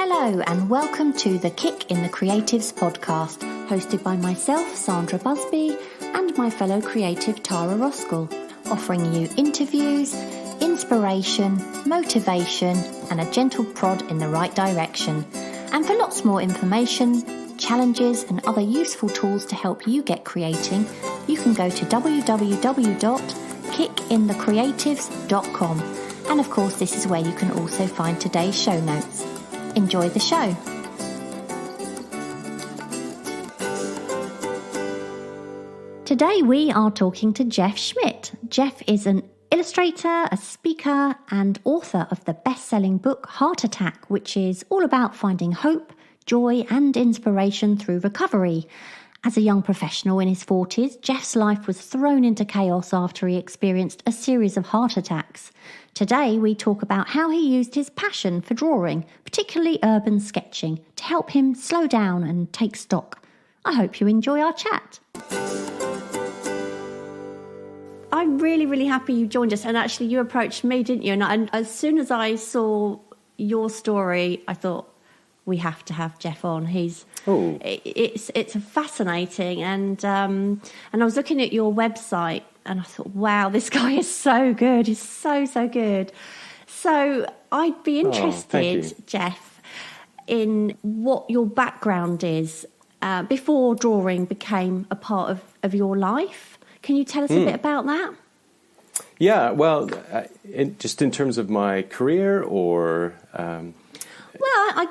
Hello and welcome to the Kick in the Creatives podcast, hosted by myself, Sandra Busby, and my fellow creative Tara Roskell, offering you interviews, inspiration, motivation, and a gentle prod in the right direction. And for lots more information, challenges, and other useful tools to help you get creating, you can go to www.kickinthecreatives.com. And of course, this is where you can also find today's show notes. Enjoy the show. Today we are talking to Jeff Schmidt. Jeff is an illustrator, a speaker, and author of the best-selling book Heart Attack, which is all about finding hope, joy, and inspiration through recovery. As a young professional in his 40s, Jeff's life was thrown into chaos after he experienced a series of heart attacks. Today, we talk about how he used his passion for drawing, particularly urban sketching, to help him slow down and take stock. I hope you enjoy our chat. I'm really happy you joined us. And actually, you approached me, didn't you? And as soon as I saw your story, I thought, we have to have Jeff on. It's fascinating, and I was looking at your website, and I thought, wow, this guy is so good. He's so good. So I'd be interested, Jeff, in what your background is before drawing became a part of your life. Can you tell us a bit about that? Yeah, well, just in terms of my career, or well, I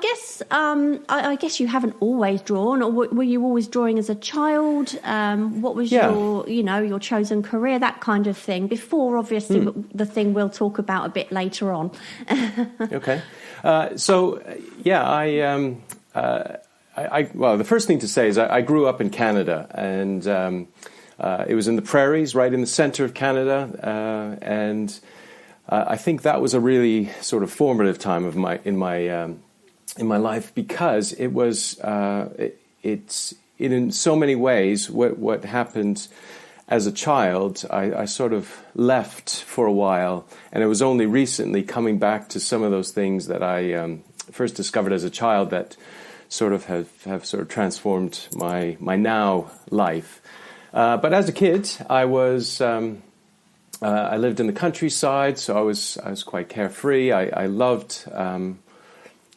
guess you haven't always drawn, or were you always drawing as a child? What was your chosen career, that kind of thing? Before, obviously, the thing we'll talk about a bit later on. Okay, well, the first thing to say is I grew up in Canada, and it was in the prairies, right in the center of Canada, and I think that was a really sort of formative time in my life, because it was it's in so many ways what happened as a child. I sort of left for a while, and it was only recently coming back to some of those things that I first discovered as a child that sort of have sort of transformed my now life. But as a kid, I was. I lived in the countryside, so I was quite carefree. I loved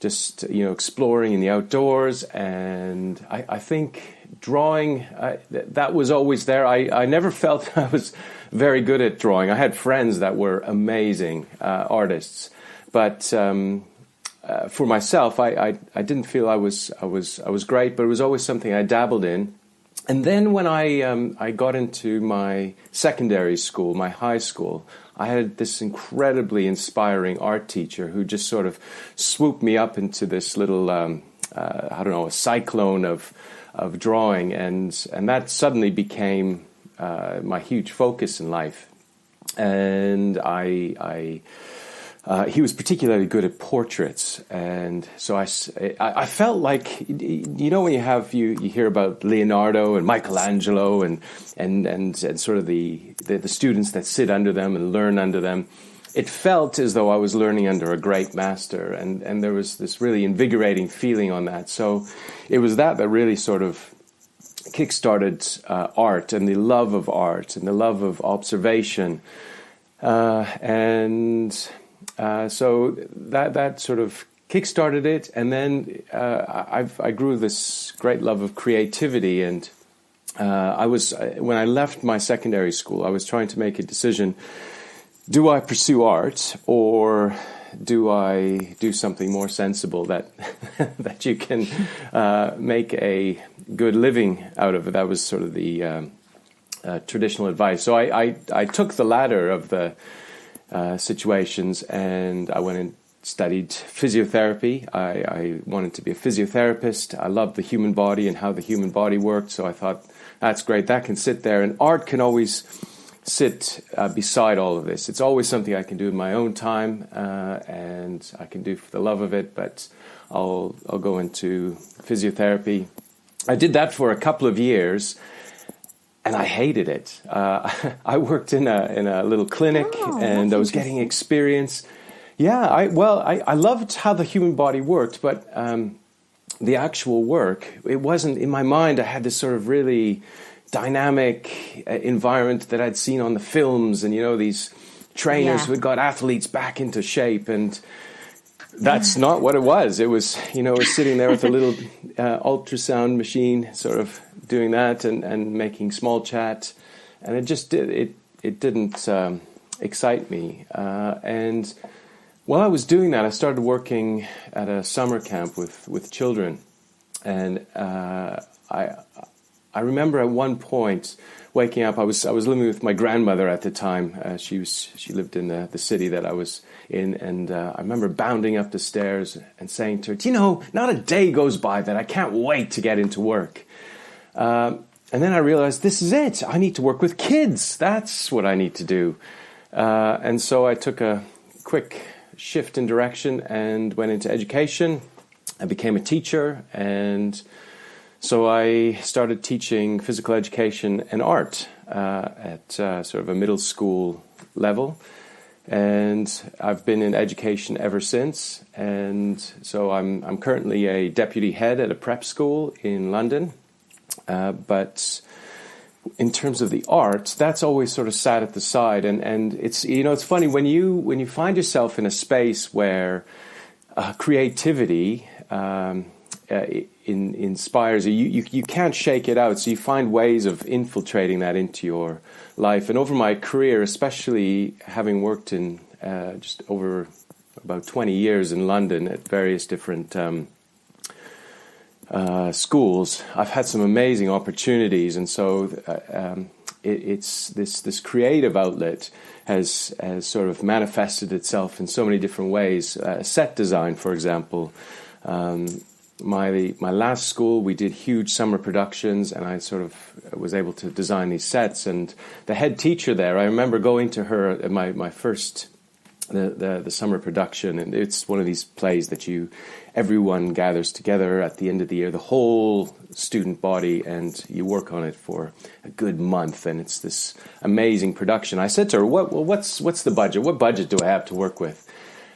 just exploring in the outdoors, and I think drawing that was always there. I never felt I was very good at drawing. I had friends that were amazing artists, but for myself, I didn't feel I was great. But it was always something I dabbled in. And then when I got into my secondary school, my high school, I had this incredibly inspiring art teacher who just sort of swooped me up into this little, a cyclone of drawing, and that suddenly became my huge focus in life. And he was particularly good at portraits, and so I felt like, when you hear about Leonardo and Michelangelo and sort of the students that sit under them and learn under them. It felt as though I was learning under a great master, and there was this really invigorating feeling on that. So it was that really sort of kickstarted art and the love of art and the love of observation, so that sort of kickstarted it, and then I grew this great love of creativity. And when I left my secondary school, I was trying to make a decision: do I pursue art, or do I do something more sensible that that you can make a good living out of? That was sort of the traditional advice. So I took the latter of the situations, and I went and studied physiotherapy. I wanted to be a physiotherapist. I loved the human body and how the human body worked, so I thought, that's great, that can sit there, and art can always sit beside all of this. It's always something I can do in my own time, and I can do for the love of it, but I'll go into physiotherapy. I did that for a couple of years, and I hated it. I worked in a little clinic, and I was getting experience, Yeah, I loved how the human body worked, but the actual work, it wasn't, in my mind, I had this sort of really dynamic environment that I'd seen on the films, and, these trainers who had got athletes back into shape, and that's not what it was. It was, sitting there with a little ultrasound machine, sort of doing that and making small chat, and it just didn't excite me. And while I was doing that, I started working at a summer camp with children, and I remember at one point waking up. I was living with my grandmother at the time. She lived in the city that I was in, and I remember bounding up the stairs and saying to her, not a day goes by that I can't wait to get into work. And then I realized, this is it. I need to work with kids. That's what I need to do. And so I took a quick shift in direction and went into education. I became a teacher, and so I started teaching physical education and art at sort of a middle school level. And I've been in education ever since. And so I'm currently a deputy head at a prep school in London. But in terms of the art, that's always sort of sat at the side. And it's, it's funny when you find yourself in a space where creativity inspires you can't shake it out. So you find ways of infiltrating that into your life. And over my career, especially having worked in just over about 20 years in London at various different schools, I've had some amazing opportunities. And so it's this creative outlet has sort of manifested itself in so many different ways. Set design, for example. My last school, we did huge summer productions, and I sort of was able to design these sets. And the head teacher there, I remember going to her at my first the summer production, and it's one of these plays that everyone gathers together at the end of the year, the whole student body, and you work on it for a good month, and it's this amazing production. I said to her, "What's the budget? What budget do I have to work with?"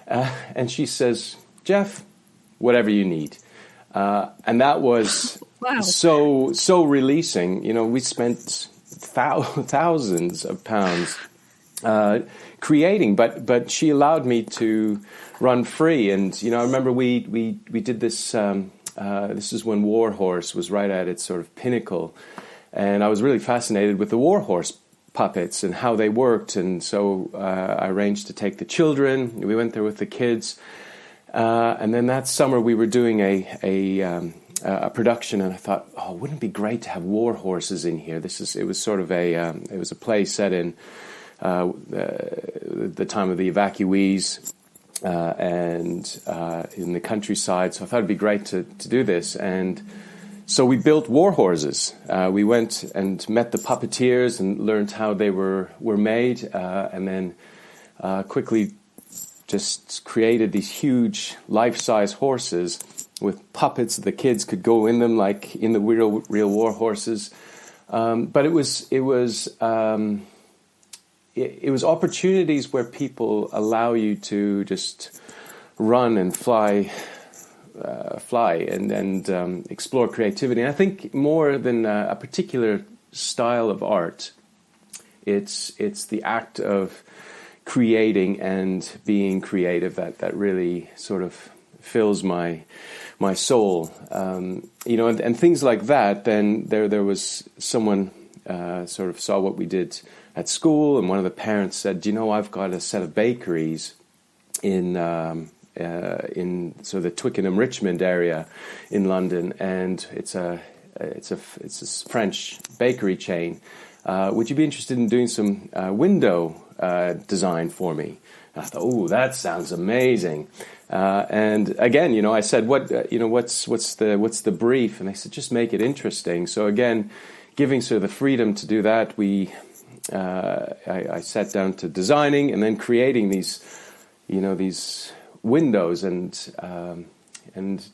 And she says, "Jeff, whatever you need." And that was so releasing. We spent thousands of pounds creating, but she allowed me to run free. And I remember we did this. This is when Warhorse was right at its sort of pinnacle, and I was really fascinated with the Warhorse puppets and how they worked. And so I arranged to take the children. We went there with the kids. And then that summer we were doing a production, and I thought, wouldn't it be great to have war horses in here? It was sort of it was a play set in the time of the evacuees and in the countryside. So I thought it'd be great to do this, and so we built war horses. We went and met the puppeteers and learned how they were made, and then quickly just created these huge life-size horses with puppets. The kids could go in them like in the real war horses. But it was opportunities where people allow you to just run and fly and explore creativity. And I think more than a particular style of art, it's the act of creating and being creative that really sort of fills my soul, and things like that. Then there was someone sort of saw what we did at school, and one of the parents said, I've got a set of bakeries in the Twickenham Richmond area in London, and it's a French bakery chain. Would you be interested in doing some window design for me? And I thought, that sounds amazing. And again, I said, what's the brief? And they said, just make it interesting. So again, giving sort of the freedom to do that, I sat down to designing and then creating these windows and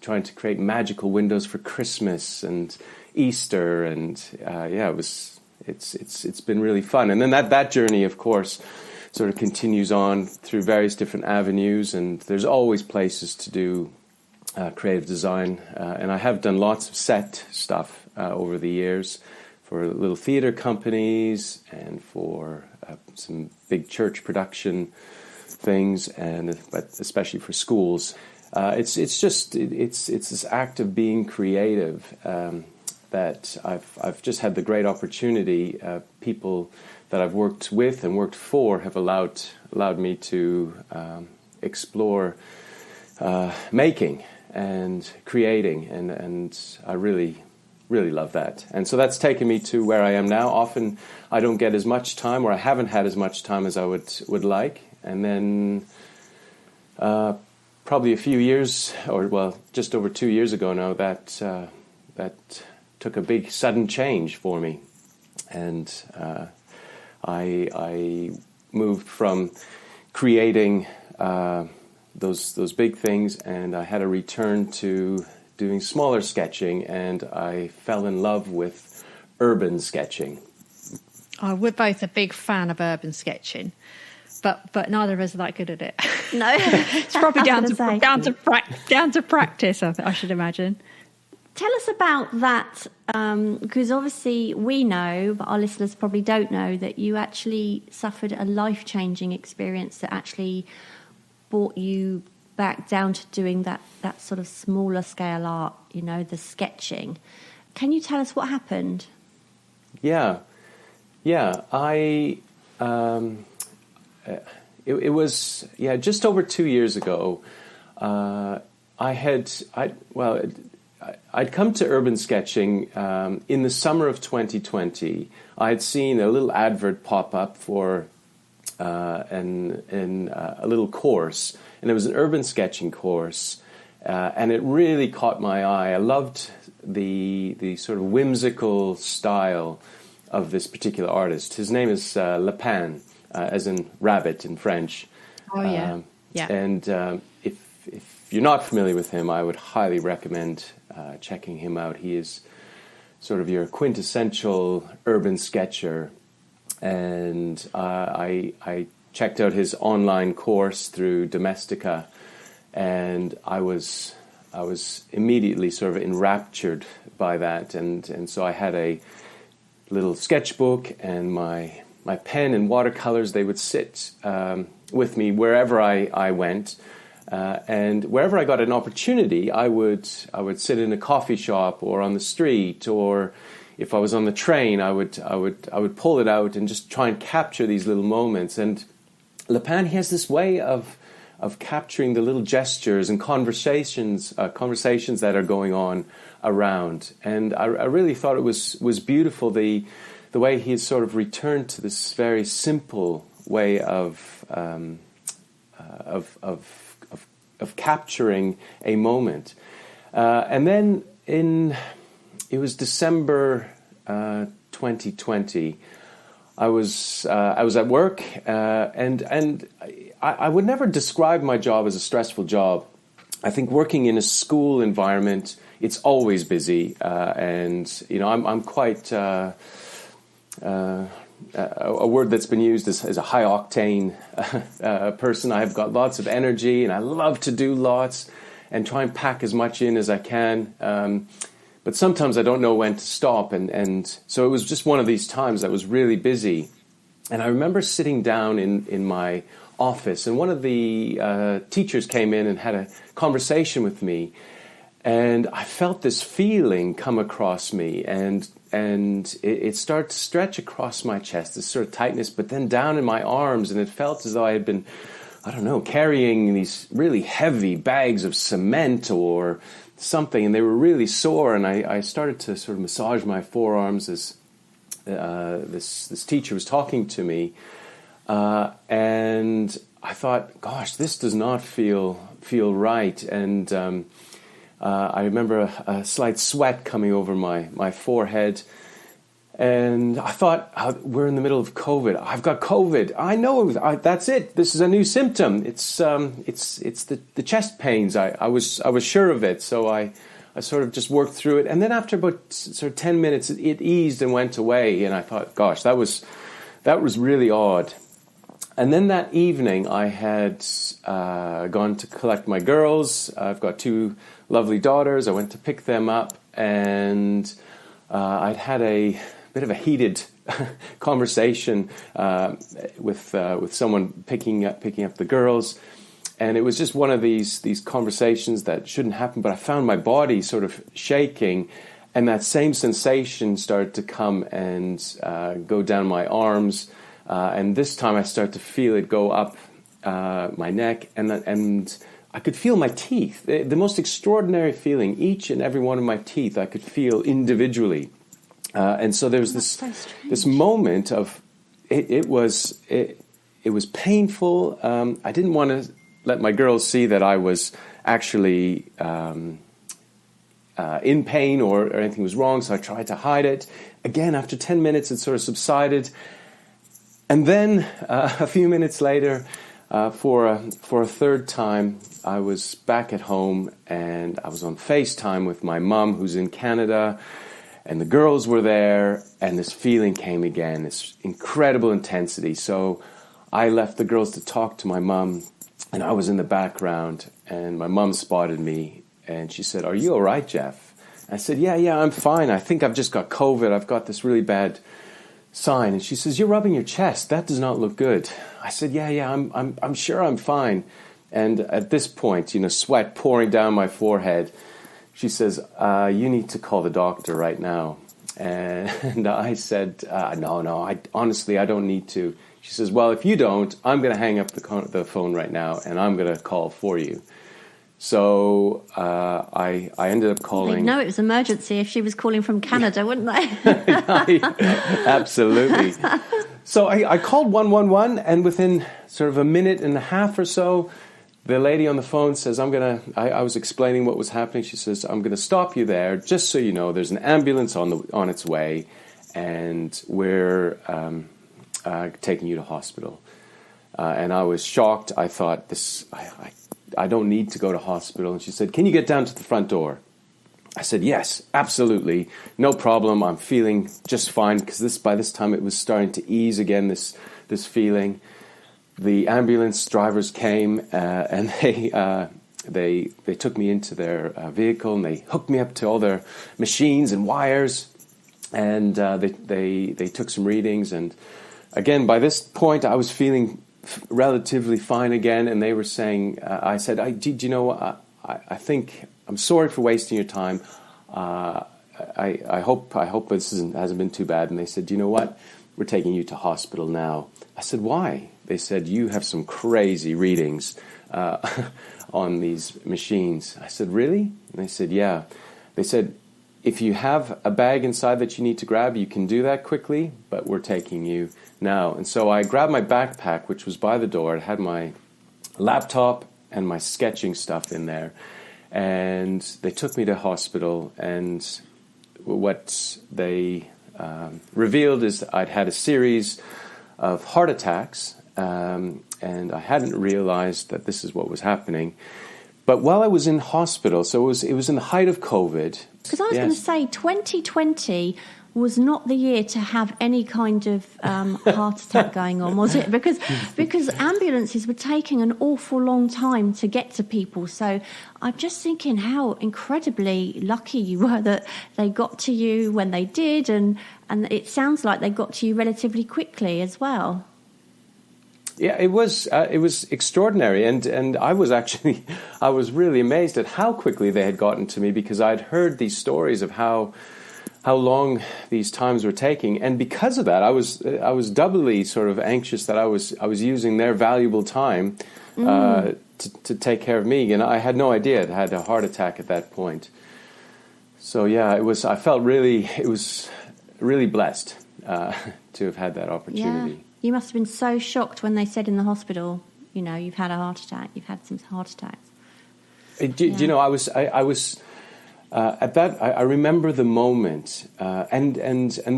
trying to create magical windows for Christmas and Easter, and it's been really fun. And then that journey, of course, sort of continues on through various different avenues, and there's always places to do creative design. And I have done lots of set stuff over the years for little theater companies and for some big church production things, but especially for schools. It's this act of being creative that I've just had the great opportunity. People that I've worked with and worked for have allowed me to explore making and creating, and I really love that. And so that's taken me to where I am now. Often I don't get as much time, or I haven't had as much time as I would like. And then probably a few years, just over 2 years ago now, that took a big sudden change for me. And I moved from creating those big things, and I had a return to doing smaller sketching, and I fell in love with urban sketching. Oh, we're both a big fan of urban sketching, but neither of us are that good at it. No, it's probably down to practice. I should imagine. Tell us about that, because obviously we know, but our listeners probably don't know, that you actually suffered a life-changing experience that actually brought you back down to doing that sort of smaller scale art, the sketching. Can you tell us what happened? Yeah. It was just over 2 years ago. I'd come to urban sketching in the summer of 2020. I had seen a little advert pop up for a little course, and it was an urban sketching course, and it really caught my eye. I loved the sort of whimsical style of this particular artist. His name is Lapin, as in rabbit in French. Oh yeah, yeah. And if you're not familiar with him, I would highly recommend checking him out. He is sort of your quintessential urban sketcher, and I checked out his online course through Domestika, and I was immediately sort of enraptured by that, and so I had a little sketchbook and my pen and watercolors. They would sit with me wherever I went. And wherever I got an opportunity, I would sit in a coffee shop or on the street, or if I was on the train, I would pull it out and just try and capture these little moments. And Lapin, he has this way of capturing the little gestures and conversations that are going on around. And I really thought it was beautiful, the way he had sort of returned to this very simple way of capturing a moment. And then it was December 2020. I was at work, and I would never describe my job as a stressful job. I think working in a school environment, it's always busy, and I'm quite a word that's been used as a high octane person. I've got lots of energy, and I love to do lots and try and pack as much in as I can. But sometimes I don't know when to stop, and so it was just one of these times that was really busy. And I remember sitting down in my office, and one of the teachers came in and had a conversation with me, and I felt this feeling come across me, and it started to stretch across my chest, this sort of tightness, but then down in my arms, and it felt as though I had been, carrying these really heavy bags of cement or something, and they were really sore, and I started to sort of massage my forearms as this teacher was talking to me, and I thought, gosh, this does not feel right, and I remember a slight sweat coming over my forehead, and I thought, we're in the middle of COVID. I've got COVID. I know that's it. This is a new symptom. It's the chest pains. I was sure of it, so I sort of just worked through it, and then after about sort of 10 minutes, it eased and went away, and I thought, gosh, that was really odd. And then that evening, I had gone to collect my girls. I've got 2 lovely daughters. I went to pick them up, and I'd had a bit of a heated conversation with someone picking up the girls. And it was just one of these conversations that shouldn't happen, but I found my body sort of shaking, and that same sensation started to come and go down my arms. And this time I started to feel it go up my neck, and I could feel my teeth. The most extraordinary feeling, each and every one of my teeth I could feel individually. And so there was this moment of, it was painful. I didn't want to let my girls see that I was actually in pain or anything was wrong, so I tried to hide it. Again, after 10 minutes, it sort of subsided. And then a few minutes later, for a third time, I was back at home, and I was on FaceTime with my mum, who's in Canada, and the girls were there, and this feeling came again, this incredible intensity. So I left the girls to talk to my mum, and I was in the background, and my mum spotted me, and she said, "Are you all right, Jeff?" I said, yeah, I'm fine. I think I've just got COVID. I've got this really bad sign. And she says, "You're rubbing your chest. That does not look good." I said, yeah, I'm sure I'm fine. And at this point, sweat pouring down my forehead, she says, "You need to call the doctor right now." And I said, no, I don't need to. She says, "Well, if you don't, I'm going to hang up the phone right now, and I'm going to call for you." So I ended up calling. They'd know it was emergency if she was calling from Canada, wouldn't they? Absolutely. So I called 111, and within sort of a minute and a half or so, the lady on the phone says, I was explaining what was happening. She says, "I'm going to stop you there, just so you know, there's an ambulance on its way, and we're taking you to hospital." And I was shocked. I thought, I don't need to go to hospital. And she said, "Can you get down to the front door?" I said, "Yes, absolutely. No problem. I'm feeling just fine," because by this time it was starting to ease again, this feeling. The ambulance drivers came and they took me into their vehicle, and they hooked me up to all their machines and wires, and they took some readings. And again, by this point, I was feeling relatively fine again, and they were saying, I said, I think I'm sorry for wasting your time. I hope this hasn't been too bad. And they said, "You know what? We're taking you to hospital now." I said, "Why?" They said, "You have some crazy readings on these machines." I said, "Really?" And they said, "Yeah." They said, "If you have a bag inside that you need to grab, you can do that quickly, but we're taking you now." And so I grabbed my backpack, which was by the door. It had my laptop and my sketching stuff in there. And they took me to hospital, and what they revealed is that I'd had a series of heart attacks, and I hadn't realized that this is what was happening. But while I was in hospital, so it was in the height of COVID. Because I was going to say, 2020 was not the year to have any kind of heart attack going on, was it? Because ambulances were taking an awful long time to get to people. So I'm just thinking how incredibly lucky you were that they got to you when they did, and it sounds like they got to you relatively quickly as well. Yeah, it was extraordinary, and I was really amazed at how quickly they had gotten to me, because I'd heard these stories of how long these times were taking, and because of that, I was doubly sort of anxious that I was using their valuable time to take care of me, and I had no idea I'd had a heart attack at that point. So yeah, I felt really blessed to have had that opportunity. Yeah. You must have been so shocked when they said in the hospital, you've had a heart attack, you've had some heart attacks. You know, I was at that. I remember the moment, and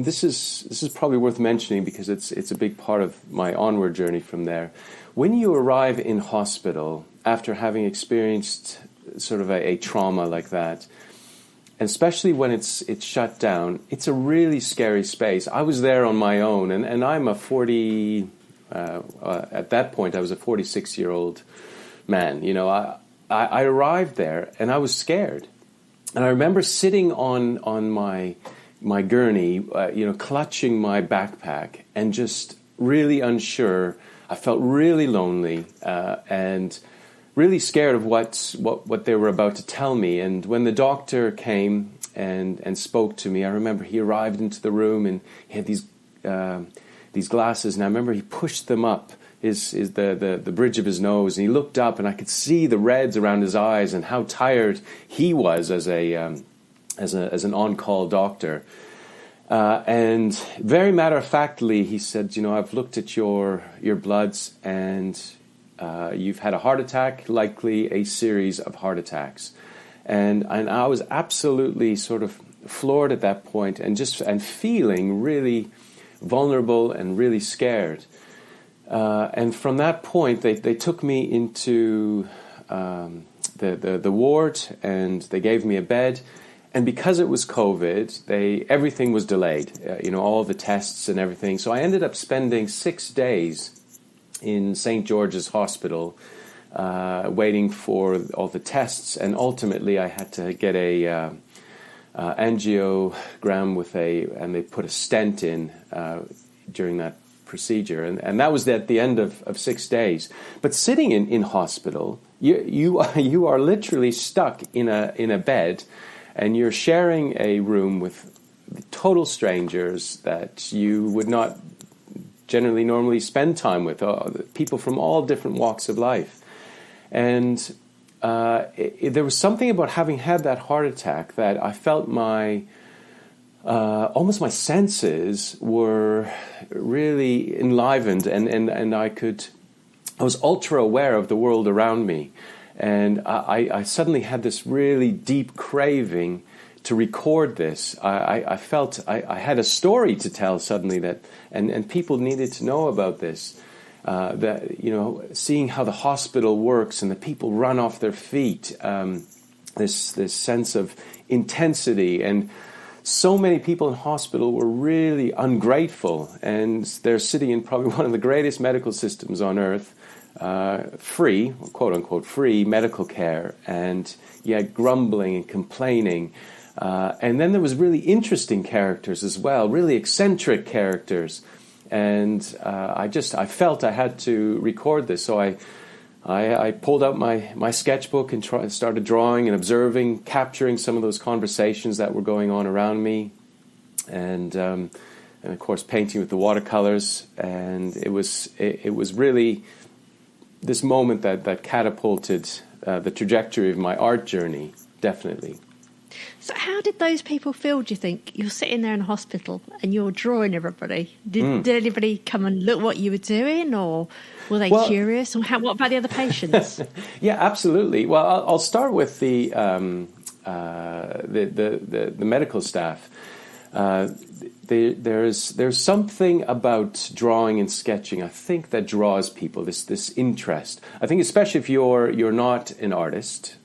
this is probably worth mentioning because it's a big part of my onward journey from there. When you arrive in hospital after having experienced sort of a trauma like that, and especially when it's shut down, it's a really scary space. I was there on my own, and I'm a 40, At that point, I was a 46-year-old man. I arrived there and I was scared. And I remember sitting on my gurney, clutching my backpack and just really unsure. I felt really lonely and really scared of what they were about to tell me. And when the doctor came and spoke to me, I remember he arrived into the room and he had these glasses, and I remember he pushed them up the bridge of his nose, and he looked up, and I could see the reds around his eyes and how tired he was as an on-call doctor. And very matter-of-factly, he said, I've looked at your bloods, and you've had a heart attack, likely a series of heart attacks. And I was absolutely sort of floored at that point, and feeling really vulnerable and really scared. And from that point, they took me into the ward, and they gave me a bed. And because it was COVID, everything was delayed, all the tests and everything. So I ended up spending 6 days in St. George's Hospital, waiting for all the tests. And ultimately, I had to get a angiogram and they put a stent in during that procedure, and that was at the end of 6 days. But sitting in hospital, you are literally stuck in a bed, and you're sharing a room with total strangers that you would not generally normally spend time with, people from all different walks of life. And there was something about having had that heart attack that I felt almost my senses were really enlivened, and I was ultra aware of the world around me, and I suddenly had this really deep craving to record this. I felt I had a story to tell suddenly and people needed to know about this. Seeing how the hospital works and the people run off their feet, this sense of intensity. And so many people in hospital were really ungrateful, and they're sitting in probably one of the greatest medical systems on earth, free, quote unquote, free medical care, and yet grumbling and complaining. And then there was really interesting characters as well, really eccentric characters. And I felt I had to record this, so I pulled out my sketchbook and started drawing and observing, capturing some of those conversations that were going on around me, and of course painting with the watercolors. And it was really this moment that catapulted the trajectory of my art journey, definitely. So how did those people feel, do you think? You're sitting there in a hospital and you're drawing everybody. Did anybody come and look what you were doing, or were they curious? Or what about the other patients? Yeah, absolutely. Well, I'll start with the medical staff. There's something about drawing and sketching, I think, that draws people, this interest. I think especially if you're not an artist,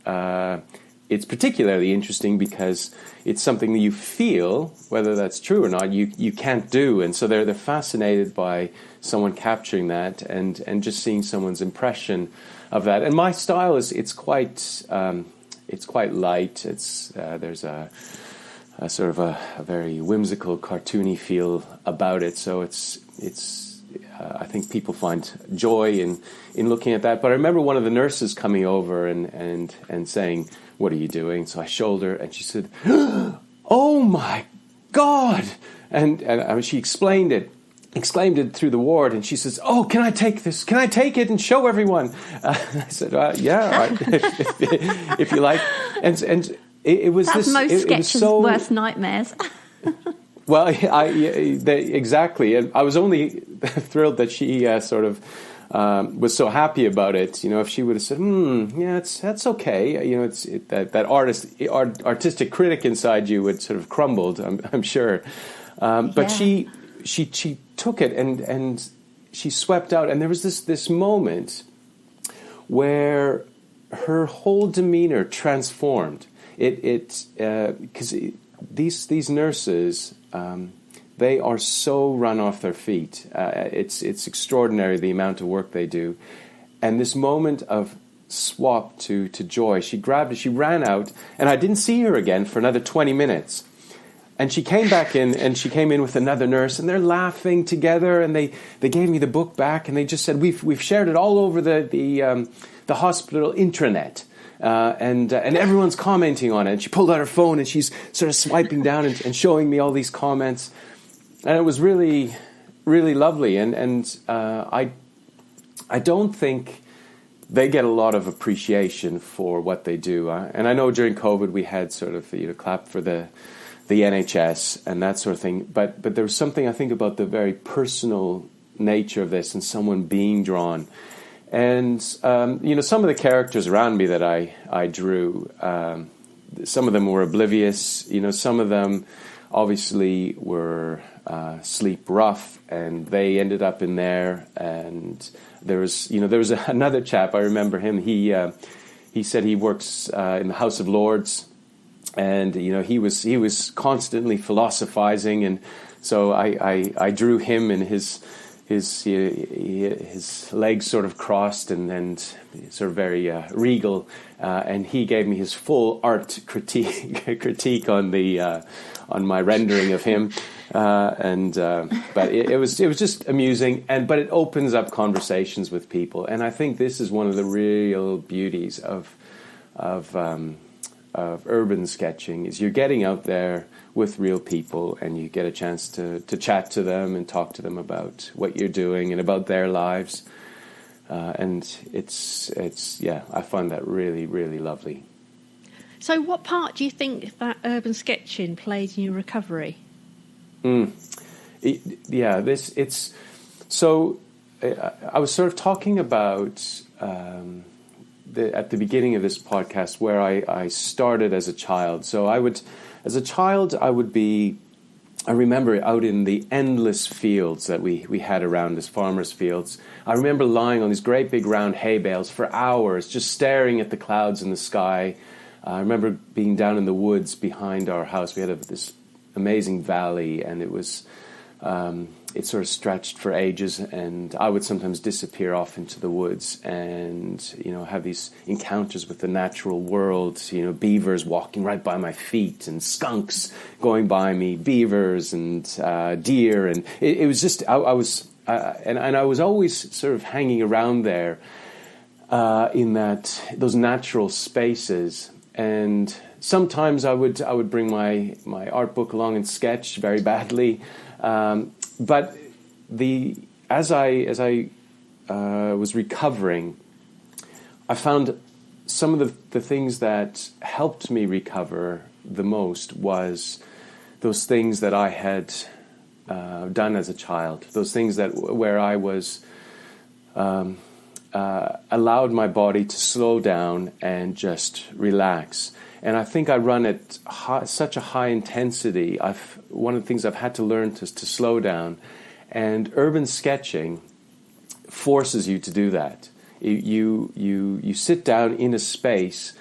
it's particularly interesting because it's something that you feel, whether that's true or not, you can't do. And so they're fascinated by someone capturing that and just seeing someone's impression of that. And my style it's quite light. There's a sort of a very whimsical, cartoony feel about it. So I think people find joy in looking at that. But I remember one of the nurses coming over and saying, "What are you doing?" So I showed her, and she said, "Oh my God!" And she exclaimed it through the ward, and she says, "Oh, can I take this? Can I take it and show everyone?" I said, "Yeah, if you like." And it was That's this. most sketches' worst nightmares. Well, exactly. And I was only thrilled that she was so happy about it. If she would have said, yeah, that's okay. That artistic critic inside you would sort of crumbled, I'm sure. But she took it and she swept out. And there was this moment where her whole demeanor transformed. Because these nurses, they are so run off their feet. It's extraordinary the amount of work they do. And this moment of swap to joy, she grabbed it, she ran out, and I didn't see her again for another 20 minutes. And she came back in, and she came in with another nurse, and they're laughing together, and they gave me the book back, and they just said, we've shared it all over the hospital intranet. And everyone's commenting on it. And she pulled out her phone and she's sort of swiping down and showing me all these comments. And it was really, really lovely. And I don't think they get a lot of appreciation for what they do. And I know during COVID we had sort of, clap for the NHS and that sort of thing. But there was something, I think, about the very personal nature of this and someone being drawn. And, some of the characters around me that I drew, some of them were oblivious, some of them obviously were sleep rough, and they ended up in there. And there was another chap, I remember him, he said he works in the House of Lords, and, he was constantly philosophizing, and so I drew him in his legs sort of crossed and sort of very regal, and he gave me his full art critique on my rendering of him, but it was just amusing, but it opens up conversations with people, and I think this is one of the real beauties of urban sketching is you're getting out there with real people, and you get a chance to chat to them and talk to them about what you're doing and about their lives. And it's I find that really, really lovely. So what part do you think that urban sketching played in your recovery? I was sort of talking about at the beginning of this podcast where I started as a child. So as a child, I remember out in the endless fields that we had around us, farmers' fields. I remember lying on these great big round hay bales for hours, just staring at the clouds in the sky. I remember being down in the woods behind our house. We had this amazing valley, and it was it sort of stretched for ages, and I would sometimes disappear off into the woods and, have these encounters with the natural world, beavers walking right by my feet and skunks going by me, beavers and deer. And it was just, I was always sort of hanging around there in those natural spaces. And sometimes I would bring my art book along and sketch very badly. But as I was recovering, I found some of the things that helped me recover the most was those things that I had done as a child, those things where I was allowed my body to slow down and just relax. And I think I run at such a high intensity. One of the things I've had to learn to slow down, and urban sketching forces you to do that. You sit down in a space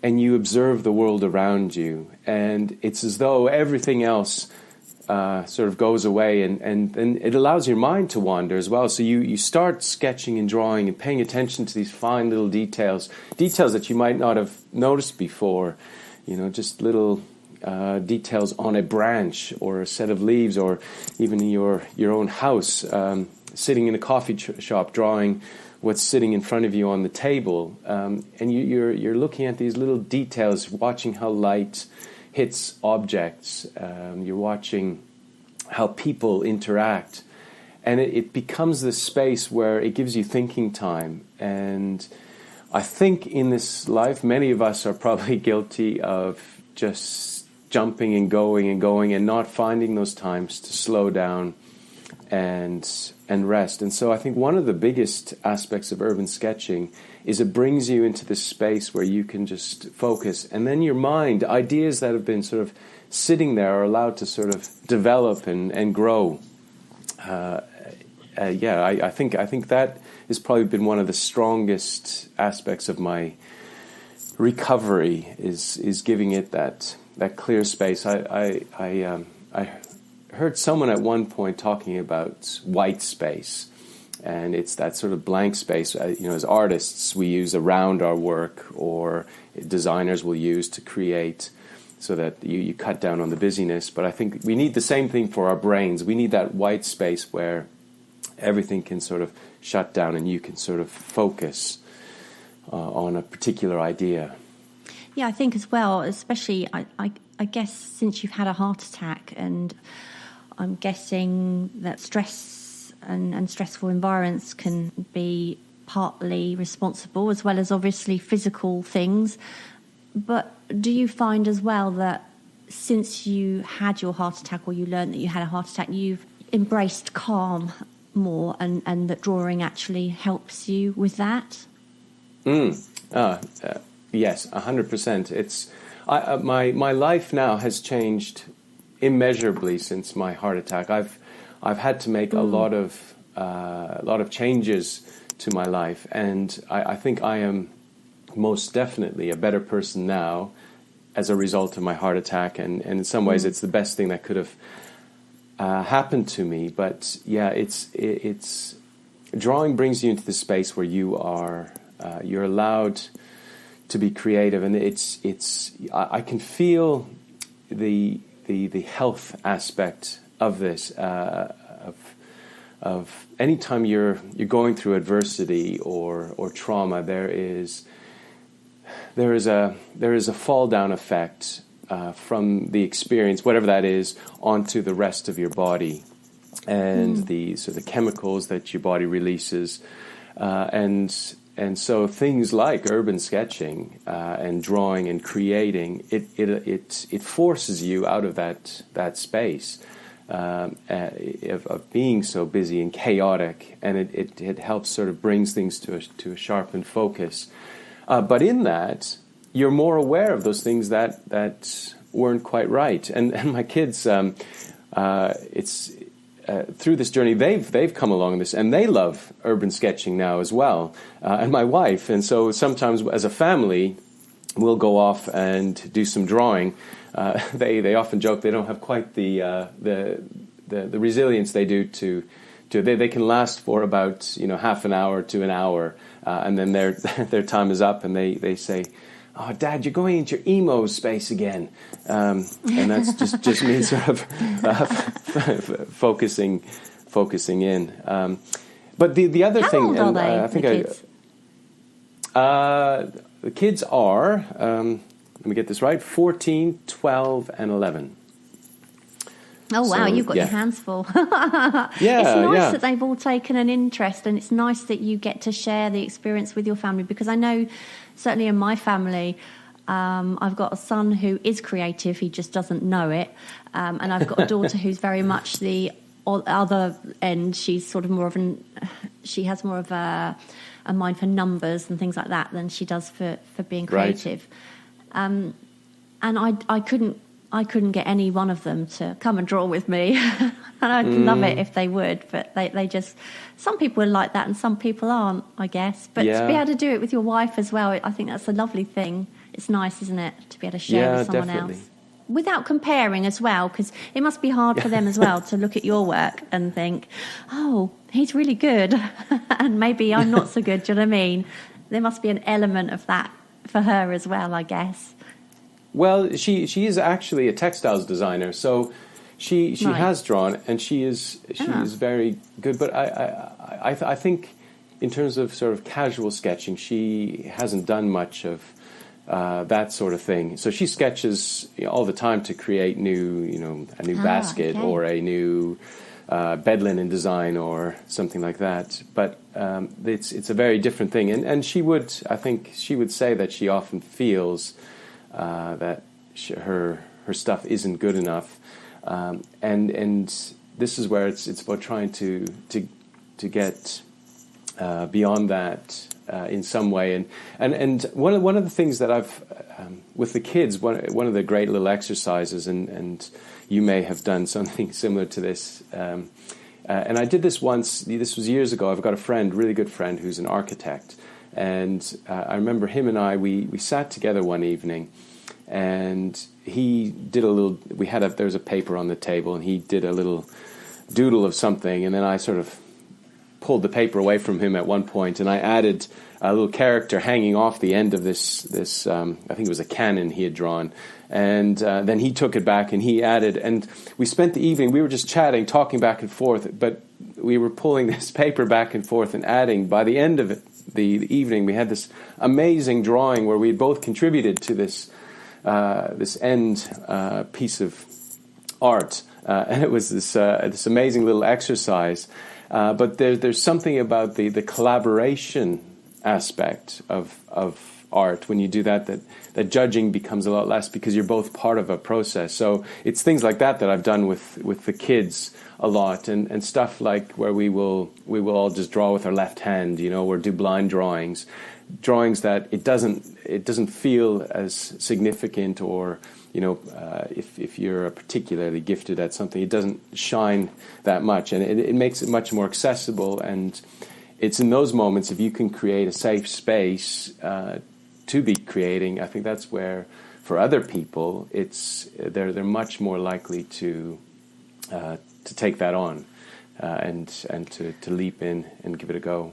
and you observe the world around you, and it's as though everything else sort of goes away, and it allows your mind to wander as well. So you start sketching and drawing and paying attention to these fine little details that you might not have noticed before, just little details on a branch or a set of leaves, or even in your own house, sitting in a coffee shop drawing what's sitting in front of you on the table, and you're looking at these little details, watching how light hits objects. You're watching how people interact, and it becomes this space where it gives you thinking time. And I think in this life, many of us are probably guilty of just jumping and going and not finding those times to slow down and rest. And so I think one of the biggest aspects of urban sketching is it brings you into this space where you can just focus, and then your mind, ideas that have been sort of sitting there, are allowed to sort of develop and grow. I think that has probably been one of the strongest aspects of my recovery is giving it that clear space. I heard someone at one point talking about white space, and it's that sort of blank space. As artists, we use around our work, or designers will use to create, so that you cut down on the busyness. But I think we need the same thing for our brains. We need that white space where everything can sort of shut down and you can sort of focus on a particular idea. Yeah, I think as well, especially, I guess, since you've had a heart attack, and I'm guessing that stress and stressful environments can be partly responsible, as well as obviously physical things. But do you find as well that since you had your heart attack, or you learned that you had a heart attack, you've embraced calm more, and that drawing actually helps you with that? Yes, 100%. It's my life now has changed immeasurably since my heart attack. I've had to make a lot of changes to my life, and I think I am most definitely a better person now as a result of my heart attack, and in some ways it's the best thing that could have happened to me. But yeah, it's drawing brings you into the space where you're allowed to be creative, and I can feel the health aspect of this, of anytime you're going through adversity or trauma, there is a fall down effect from the experience, whatever that is, onto the rest of your body, and the chemicals that your body releases, and so things like urban sketching and drawing and creating, it forces you out of that space of being so busy and chaotic, and it helps sort of brings things to a sharpened focus. But in that, you're more aware of those things that weren't quite right. And my kids, through this journey, they've come along this, and they love urban sketching now as well, and my wife. And so sometimes as a family, we'll go off and do some drawing. They often joke they don't have quite the resilience they do to they can last for about half an hour to an hour, and then their time is up, and they say, "Oh, Dad, you're going into your emo space again," and that's just me sort of focusing in. But the other thing, old are they, I think the kids? The kids are, let me get this right, 14, 12, and 11. Oh, wow, So, you've got yeah. your hands full. Yeah, It's nice yeah. that they've all taken an interest, and it's nice that you get to share the experience with your family, because I know, certainly in my family, I've got a son who is creative, he just doesn't know it, and I've got a daughter who's very much the other end. She's sort of she has more of a mind for numbers and things like that than she does for being creative. Right. And I couldn't get any one of them to come and draw with me. And I'd love it if they would, but they just, some people are like that and some people aren't, I guess. But to be able to do it with your wife as well, I think that's a lovely thing. It's nice, isn't it, to be able to share with someone else. Without comparing as well, because it must be hard for them as well to look at your work and think, oh, he's really good, and maybe I'm not so good, do you know what I mean? There must be an element of that for her as well, I guess. Well, she is actually a textiles designer, so she Right. has drawn, and she is very good. But I think in terms of sort of casual sketching, she hasn't done much of that sort of thing. So she sketches all the time to create a new basket, okay. or a new bed linen design or something like that. But it's a very different thing, and I think she would say that she often feels that her stuff isn't good enough, and this is where it's about trying to get beyond that in some way, and one of the things that I've with the kids, one of the great little exercises, and you may have done something similar to this, and I did this once. This was years ago. I've got a friend, really good friend, who's an architect. And I remember him and I, we sat together one evening, and he did there was a paper on the table, and he did a little doodle of something, and then I sort of pulled the paper away from him at one point, and I added a little character hanging off the end of this I think it was a cannon he had drawn, and then he took it back and he added, and we spent the evening, we were just chatting, talking back and forth, but we were pulling this paper back and forth and adding. By the end of it, the evening, we had this amazing drawing where we had both contributed to this end piece of art, and it was this amazing little exercise. But there's something about the collaboration aspect of art when you do that judging becomes a lot less, because you're both part of a process. So it's things like that I've done with the kids a lot, and stuff like where we will all just draw with our left hand, or do blind drawings that it doesn't feel as significant, or if you're particularly gifted at something, it doesn't shine that much, and it makes it much more accessible. And it's in those moments, if you can create a safe space to be creating, I think that's where, for other people, they're much more likely to take that on and to leap in and give it a go.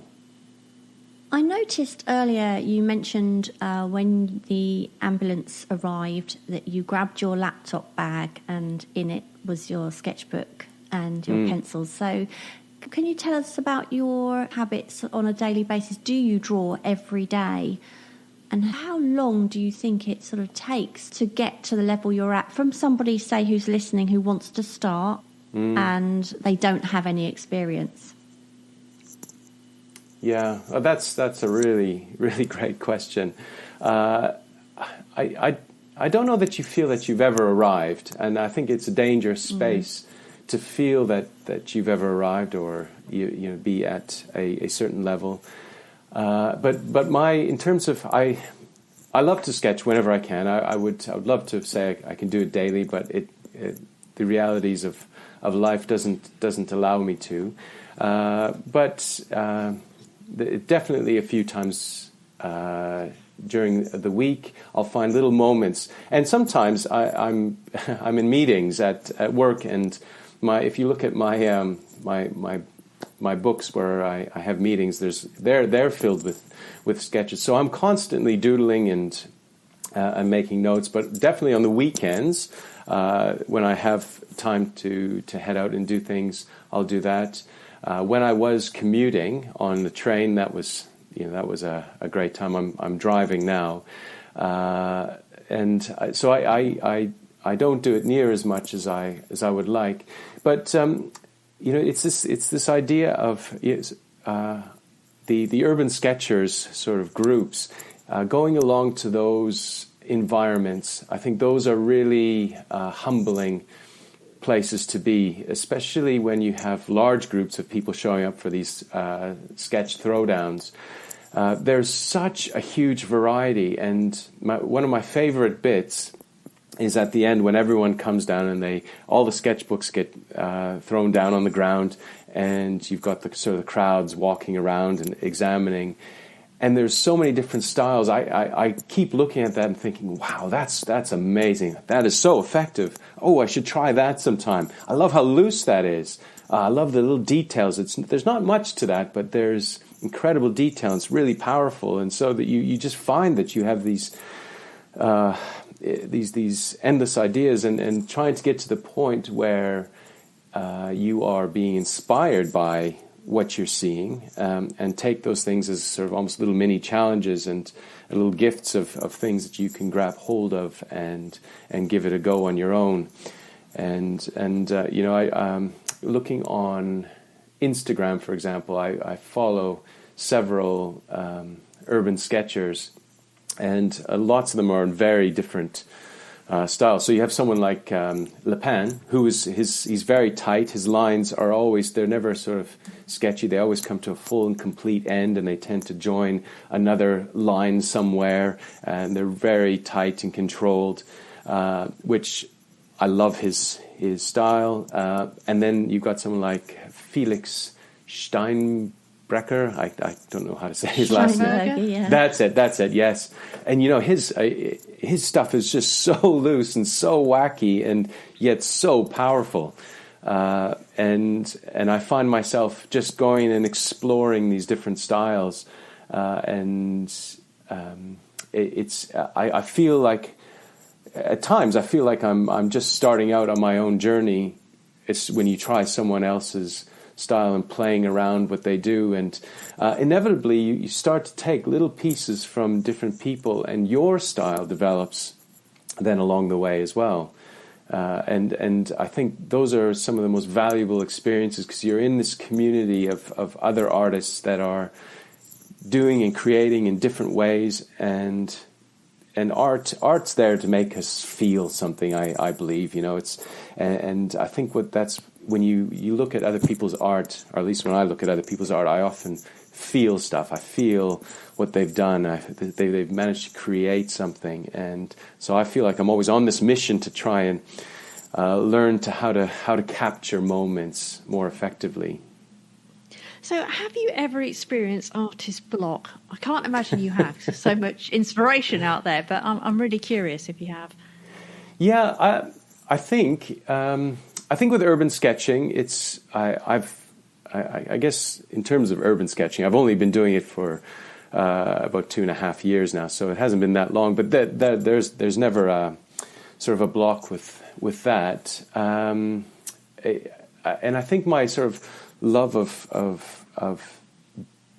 I noticed earlier you mentioned when the ambulance arrived that you grabbed your laptop bag and in it was your sketchbook and your pencils. So can you tell us about your habits on a daily basis? Do you draw every day? And how long do you think it sort of takes to get to the level you're at from somebody, say, who's listening, who wants to start and they don't have any experience? Yeah, that's a really, really great question. I don't know that you feel that you've ever arrived, and I think it's a dangerous space to feel that you've ever arrived, or you be at a certain level. But in terms of I love to sketch whenever I can. I would love to say I can do it daily, but the realities of life doesn't allow me to. But definitely a few times during the week, I'll find little moments, and sometimes I'm in meetings at work, and if you look at my my books where I have meetings, they're filled with sketches. So I'm constantly doodling and making notes, but definitely on the weekends when I have time to head out and do things, I'll do that. When I was commuting on the train, that was a great time. I'm driving now, and so I don't do it near as much as I would like. But it's this idea of the urban sketchers sort of groups going along to those environments. I think those are really humbling places to be, especially when you have large groups of people showing up for these sketch throwdowns. There's such a huge variety, and one of my favorite bits is at the end when everyone comes down and all the sketchbooks get thrown down on the ground, and you've got the sort of crowds walking around and examining. And there's so many different styles. I keep looking at that and thinking, wow, that's amazing. That is so effective. Oh, I should try that sometime. I love how loose that is. I love the little details. There's not much to that, but there's incredible detail. It's really powerful. And so that you just find that you have these endless ideas, and trying to get to the point where you are being inspired by what you're seeing, and take those things as sort of almost little mini challenges and little gifts of things that you can grab hold of and give it a go on your own. And looking on Instagram, for example, I follow several urban sketchers, and lots of them are in very different style. So you have someone like Le Pen, he's very tight. His lines are they're never sort of sketchy. They always come to a full and complete end, and they tend to join another line somewhere, and they're very tight and controlled, which I love his style. And then you've got someone like Felix Steinbruch, Brecker. I don't know how to say his last name. Yeah. That's it. Yes, and his stuff is just so loose and so wacky, and yet so powerful. And I find myself just going and exploring these different styles, I feel like at times I'm just starting out on my own journey. It's when you try someone else's style and playing around what they do, and inevitably you start to take little pieces from different people, and your style develops then along the way as well. And I think those are some of the most valuable experiences, because you're in this community of other artists that are doing and creating in different ways, and art's there to make us feel something. I believe, and I think that's when you look at other people's art, or at least when I look at other people's art, I often feel stuff. I feel what they've done. They've managed to create something, and so I feel like I'm always on this mission to try and learn how to capture moments more effectively. So, have you ever experienced artist block? I can't imagine you have. There's so much inspiration out there, but I'm really curious if you have. Yeah, I think with urban sketching, I guess in terms of urban sketching, I've only been doing it for about 2.5 years now, so it hasn't been that long. But there's never a sort of a block with that, and I think my sort of love of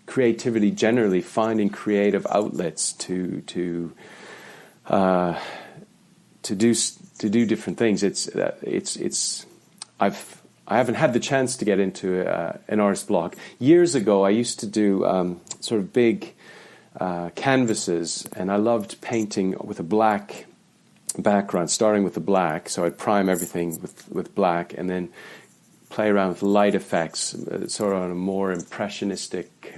creativity generally, finding creative outlets to do different things. I haven't had the chance to get into an artist block. Years ago, I used to do sort of big canvases, and I loved painting with a black background, starting with the black. So I'd prime everything with black, and then play around with light effects, sort of on a more impressionistic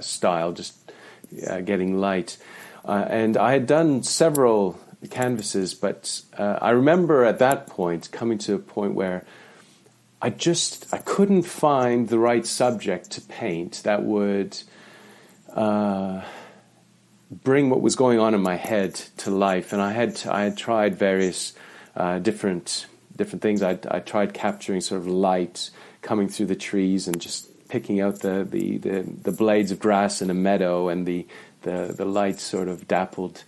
style, just getting light. And I had done several canvases, but I remember at that point coming to a point where I couldn't find the right subject to paint that would bring what was going on in my head to life. And I had tried various different things. I tried capturing sort of light coming through the trees and just picking out the blades of grass in a meadow, and the light sort of dappled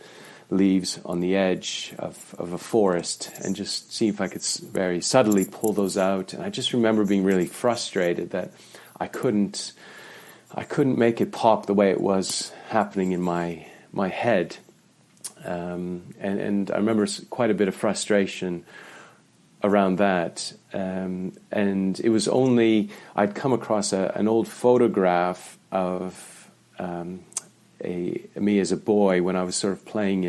leaves on the edge of a forest, and just see if I could very subtly pull those out. And I just remember being really frustrated that I couldn't make it pop the way it was happening in my head. And I remember quite a bit of frustration around that. And it was only I'd come across an old photograph of me as a boy when I was sort of playing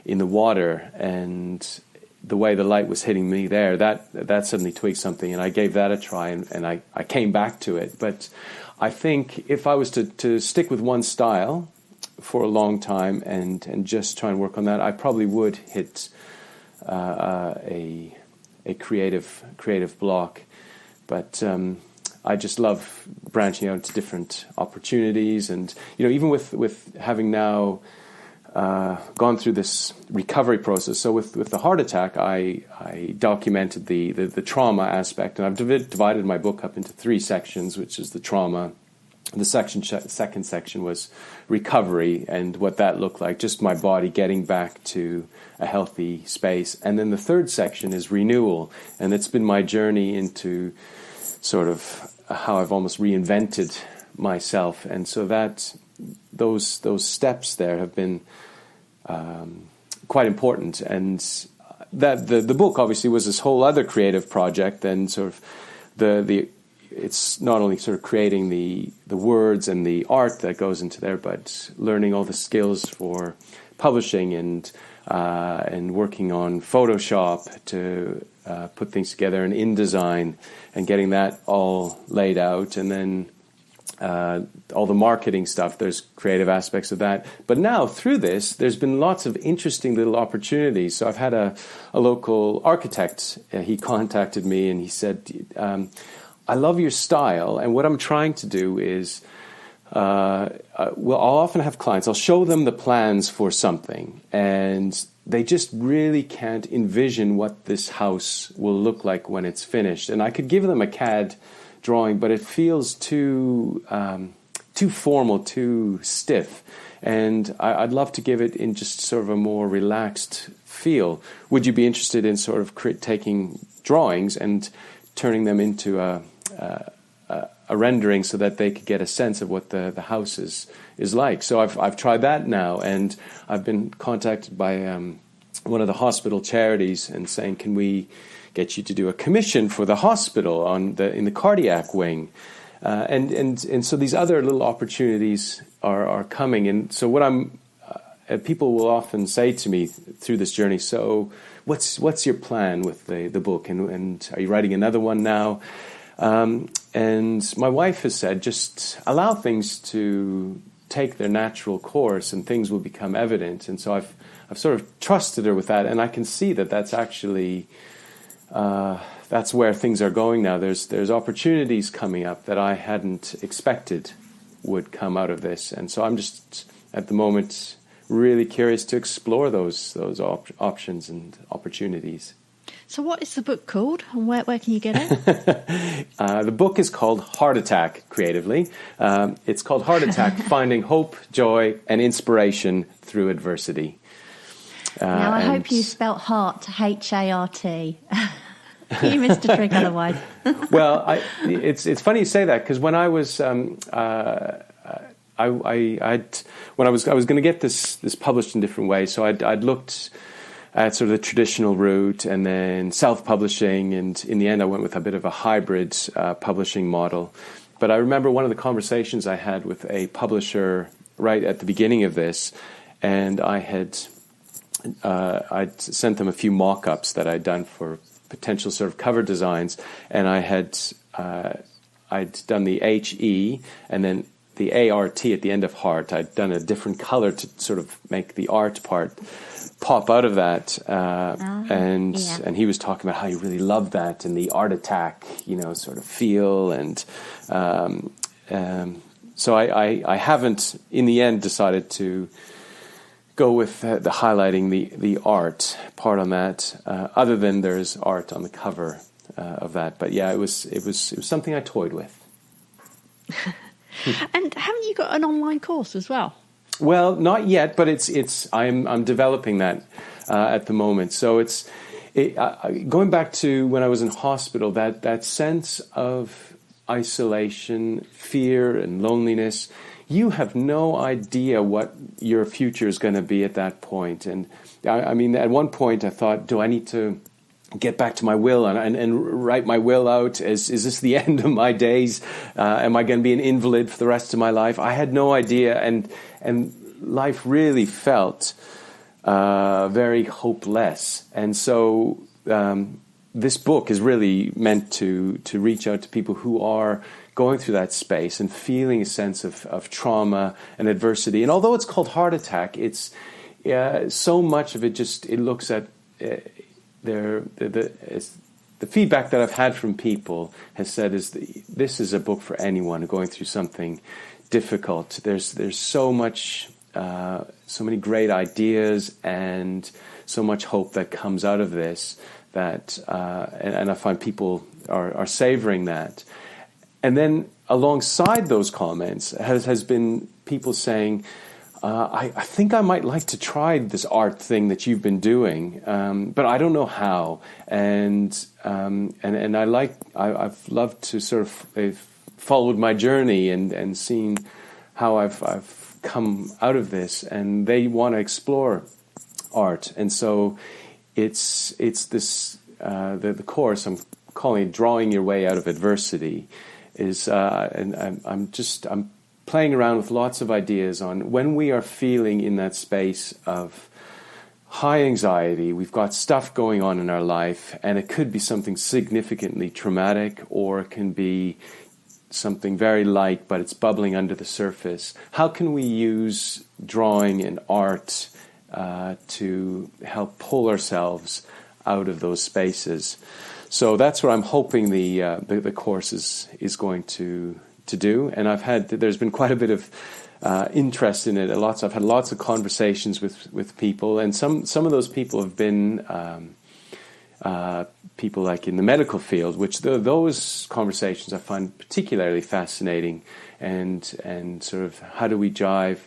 in the water, and the way the light was hitting me there, that suddenly twigged something, and I gave that a try, and I came back to it. But I think if I was to stick with one style for a long time and just try and work on that, I probably would hit a creative block. But I just love branching out into different opportunities, and even with having now gone through this recovery process. So with the heart attack, I documented the trauma aspect, and I've divided my book up into 3 sections, which is the trauma. The second section was recovery and what that looked like, just my body getting back to a healthy space. And then the third section is renewal, and it's been my journey into sort of how I've almost reinvented myself. And so those steps there have been quite important. And that the book obviously was this whole other creative project, and sort of it's not only sort of creating the words and the art that goes into there, but learning all the skills for publishing and working on Photoshop to put things together, and InDesign, and getting that all laid out, and then all the marketing stuff. There's creative aspects of that. But now through this, there's been lots of interesting little opportunities. So I've had a local architect. He contacted me and he said, I love your style, and what I'm trying to do is I'll often have clients, I'll show them the plans for something, and they just really can't envision what this house will look like when it's finished. And I could give them a CAD drawing, but it feels too formal, too stiff. And I'd love to give it in just sort of a more relaxed feel. Would you be interested in sort of taking drawings and turning them into a rendering so that they could get a sense of what the house is like? So I've tried that now, and I've been contacted by one of the hospital charities and saying, can we get you to do a commission for the hospital in the cardiac wing? And so these other little opportunities are coming. And so what people will often say to me through this journey, so what's your plan with the book? And are you writing another one now? And my wife has said, just allow things to take their natural course and things will become evident. And so I've sort of trusted her with that. And I can see that that's actually... that's where things are going now. There's opportunities coming up that I hadn't expected would come out of this, and so I'm just at the moment really curious to explore those options and opportunities. So what is the book called, and where can you get it? The book is called Heart Attack, creatively. It's called Heart Attack, Finding Hope, Joy, and Inspiration Through Adversity. Now, I hope you spelt heart H-A-R-T. You missed a trick otherwise. Well, it's funny you say that, because when I was when I was going to get this published in different ways, so I'd looked at sort of the traditional route and then self-publishing, and in the end I went with a bit of a hybrid publishing model. But I remember one of the conversations I had with a publisher right at the beginning of this, and I'd sent them a few mock-ups that I'd done for potential sort of cover designs, and I'd done the H-E and then the A-R-T at the end of heart. I'd done a different color to sort of make the art part pop out of that, and he was talking about how he really loved that and the art attack, sort of feel, and so I haven't in the end decided to go with the highlighting the art part on that, other than there's art on the cover of that. But yeah, it was something I toyed with. And haven't you got an online course as well? Well, not yet, but I'm developing that at the moment. So going back to when I was in hospital, that sense of isolation, fear, and loneliness. You have no idea what your future is going to be at that point. And I mean, at one point I thought, do I need to get back to my will and write my will out? Is this the end of my days? Am I going to be an invalid for the rest of my life? I had no idea. And life really felt very hopeless. And so this book is really meant to reach out to people who are going through that space and feeling a sense of trauma and adversity. And although it's called Heart Attack, it's so much of it it looks at the feedback that I've had from people has said this is a book for anyone going through something difficult. There's so much, so many great ideas and so much hope that comes out of this that, and I find people are savoring that. And then alongside those comments has been people saying, I think I might like to try this art thing that you've been doing, but I don't know how. And I've loved to sort of followed my journey and seen how I've come out of this, and they want to explore art. And so it's this the course I'm calling it Drawing Your Way Out of Adversity. And I'm playing around with lots of ideas on when we are feeling in that space of high anxiety, we've got stuff going on in our life, and it could be something significantly traumatic, or it can be something very light, but it's bubbling under the surface. How can we use drawing and art to help pull ourselves out of those spaces? So that's what I'm hoping the course is going to to do, and there's been quite a bit of interest in it. I've had lots of conversations with people, and some of those people have been people like in the medical field, which those conversations I find particularly fascinating, and sort of how do we jive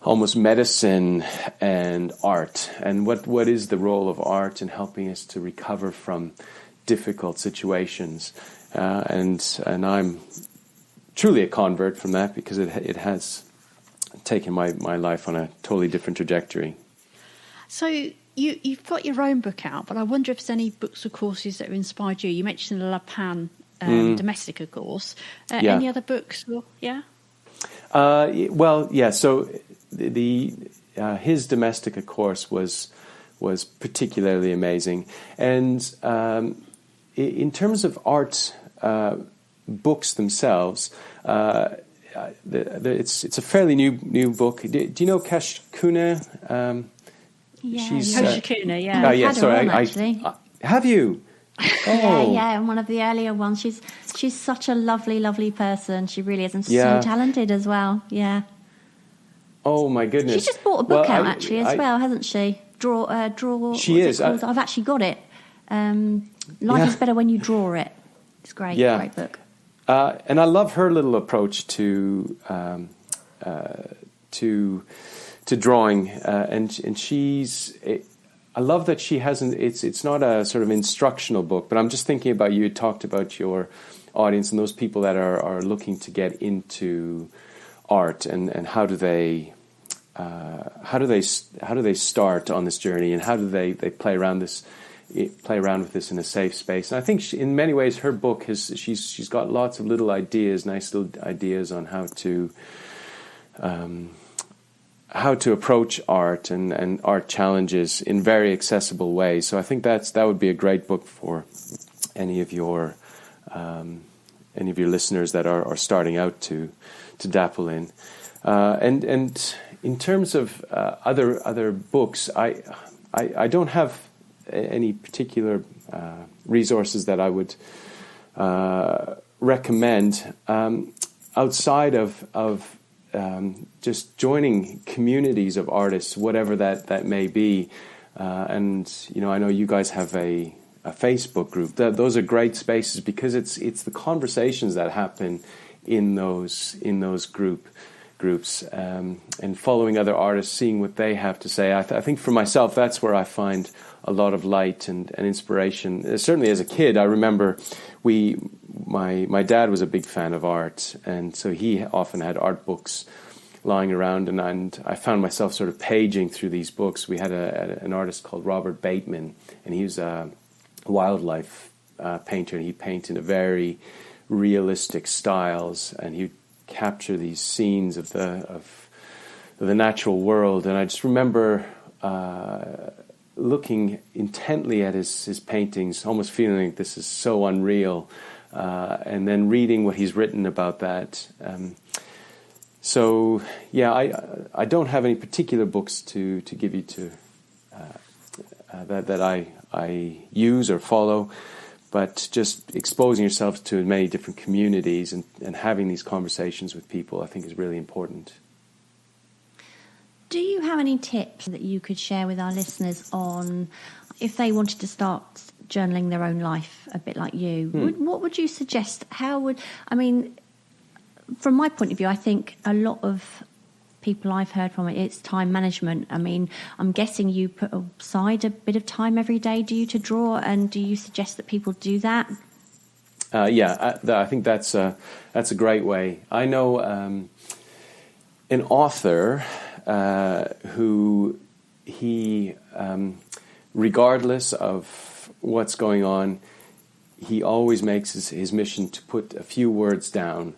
almost medicine and art, and what is the role of art in helping us to recover from difficult situations, and I'm truly a convert from that, because it has taken my life on a totally different trajectory. So you've got your own book out, but I wonder if there's any books or courses that have inspired you. You mentioned the La Pan Domestica course. Any other books? Yeah. Well, yeah. So his Domestica course was particularly amazing, and in terms of art books themselves, it's a fairly new book. Do you know Cash Kuna? She's Kuna, yeah. I've had her on, actually. Have you? Oh. Yeah, one of the earlier ones. She's such a lovely person. She really is, and so talented as well. Yeah. Oh my goodness! She just bought a book out actually as well, hasn't she? Draw. She is. I've actually got it. Life is better when you draw it. It's great. Yeah. Great book. And I love her little approach to drawing, and she's. I love that she hasn't. It's not a sort of instructional book, but I'm just thinking about you talked about your audience and those people that are looking to get into art, and how do they start on this journey, and how do they play around with this in a safe space. And I think in many ways her book she's got lots of little ideas, nice little ideas on how to approach art and art challenges in very accessible ways. So I think that would be a great book for any of your listeners that are starting out to dapple in. And in terms of other books, I don't have any particular resources that I would recommend outside of just joining communities of artists, whatever that may be. And I know you guys have a Facebook group. Those are great spaces because it's the conversations that happen in those groups, and following other artists, seeing what they have to say. I think for myself, that's where I find a lot of light and inspiration. Certainly as a kid, I remember my dad was a big fan of art, and so he often had art books lying around, and I found myself sort of paging through these books. We had an artist called Robert Bateman, and he was a wildlife painter, and he painted in a very realistic styles, and he'd capture these scenes of the natural world. And I just remember looking intently at his paintings, almost feeling like this is so unreal, and then reading what he's written about that. So yeah, I don't have any particular books to give you that I use or follow, but just exposing yourself to many different communities and having these conversations with people, I think, is really important. Do you have any tips that you could share with our listeners on if they wanted to start journaling their own life a bit like you? What would you suggest? From my point of view, I think a lot of people I've heard from it's time management. I mean, I'm guessing you put aside a bit of time every day, do you, to draw? And do you suggest that people do that? I think that's a great way. I know an author who regardless of what's going on, he always makes his mission to put a few words down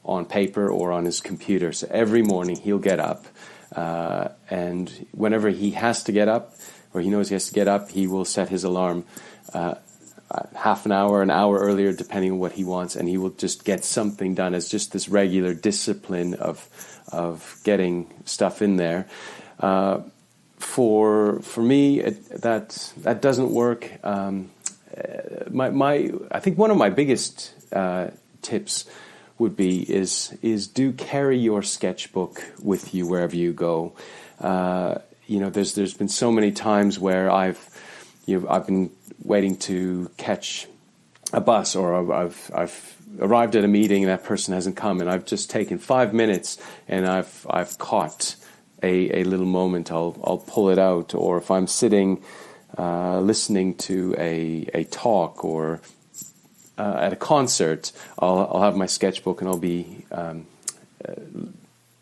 on paper or on his computer. So every morning he'll get up, and whenever he has to get up, or he knows he has to get up, he will set his alarm half an hour earlier, depending on what he wants, and he will just get something done as just this regular discipline of getting stuff in there. For me, that doesn't work. I think one of my biggest tips would be is do carry your sketchbook with you wherever you go. There's been so many times where I've been waiting to catch a bus, or I've arrived at a meeting and that person hasn't come, and I've just taken 5 minutes and I've caught a little moment. I'll pull it out, or if I'm sitting listening to a talk or at a concert, I'll have my sketchbook and I'll be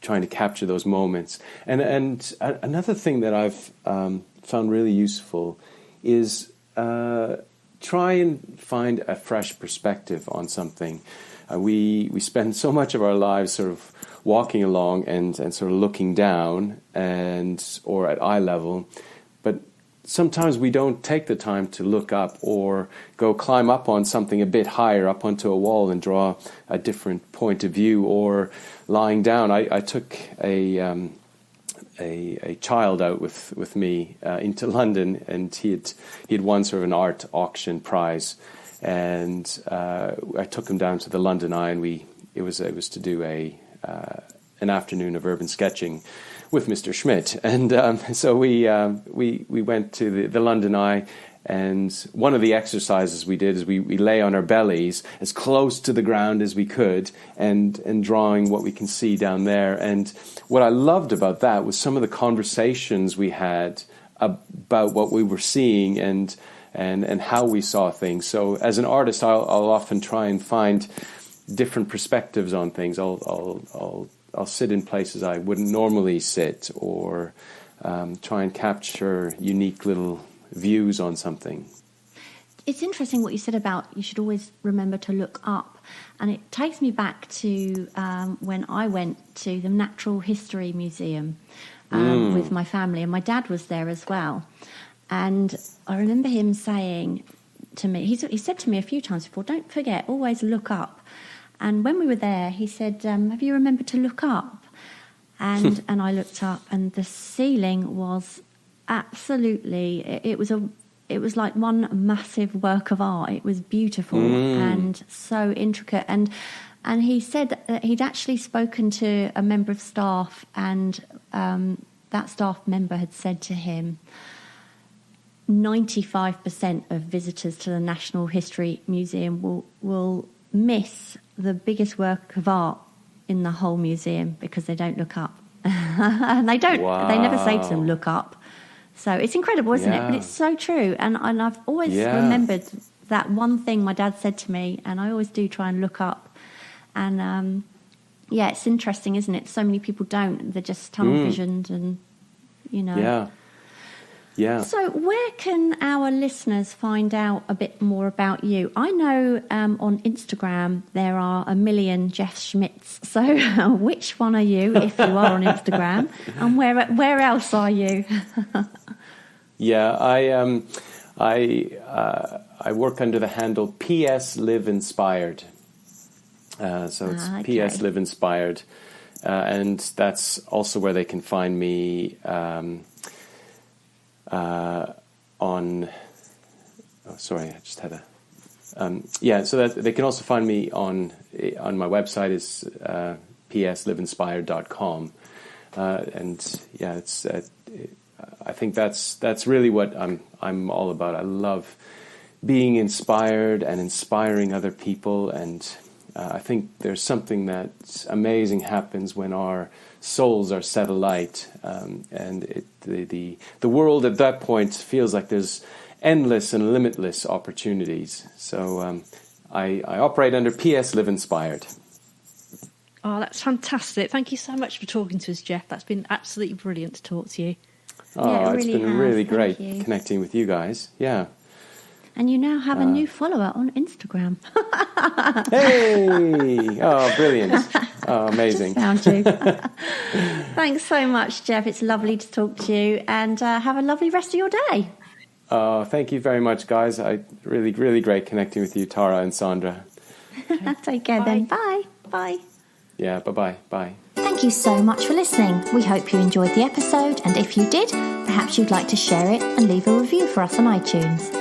trying to capture those moments. And another thing that I've found really useful is try and find a fresh perspective on something. We spend so much of our lives sort of walking along and sort of looking down or at eye level, but sometimes we don't take the time to look up or go climb up on something a bit higher, up onto a wall, and draw a different point of view. Or lying down, I took a child out with me into London, and he had won sort of an art auction prize, and I took him down to the London Eye, and it was to do an afternoon of urban sketching with Mr. Schmidt, and so we went to the London Eye, and one of the exercises we did is we lay on our bellies as close to the ground as we could, and drawing what we can see down there. And what I loved about that was some of the conversations we had about what we were seeing and how we saw things. So as an artist, I'll often try and find different perspectives on things. I'll sit in places I wouldn't normally sit, or try and capture unique little views on something. It's interesting what you said about you should always remember to look up. And it takes me back to when I went to the Natural History Museum with my family, and my dad was there as well. And I remember him saying to me, he said to me a few times before, don't forget, always look up. And when we were there, he said, have you remembered to look up? And I looked up, and the ceiling was absolutely, it was like one massive work of art. It was beautiful and so intricate. And he said that he'd actually spoken to a member of staff, and that staff member had said to him, 95% of visitors to the Natural History Museum will miss the biggest work of art in the whole museum because they don't look up. And they don't. Wow. They never say to them, look up. So it's incredible, isn't it? But it's so true. And I've always remembered that one thing my dad said to me, and I always do try and look up. And it's interesting, isn't it? So many people don't. They're just tunnel visioned, and Yeah. So where can our listeners find out a bit more about you? I know on Instagram there are a million Jeff Schmidts. So which one are you, if you are on Instagram, and where else are you? I work under the handle PS Live Inspired. So it's PS Live Inspired, and that's also where they can find me. So that they can also find me on my website is psliveinspired.com, I think that's really what I'm all about. I love being inspired and inspiring other people, and I think there's something that's amazing happens when our souls are set alight, and the world at that point feels like there's endless and limitless opportunities. So I operate under PS Live Inspired. Oh, that's fantastic. Thank you so much for talking to us, Jeff. That's been absolutely brilliant to talk to you. Oh, it's been really great connecting with you guys. Yeah. And you now have a new follower on Instagram. Hey! Oh, brilliant. Oh, amazing. Just found you. Thanks so much, Jeff. It's lovely to talk to you, and have a lovely rest of your day. Thank you very much, guys. Really, really great connecting with you, Tara and Sandra. Take care then. Bye. Bye. Yeah, bye-bye. Bye. Thank you so much for listening. We hope you enjoyed the episode, and if you did, perhaps you'd like to share it and leave a review for us on iTunes.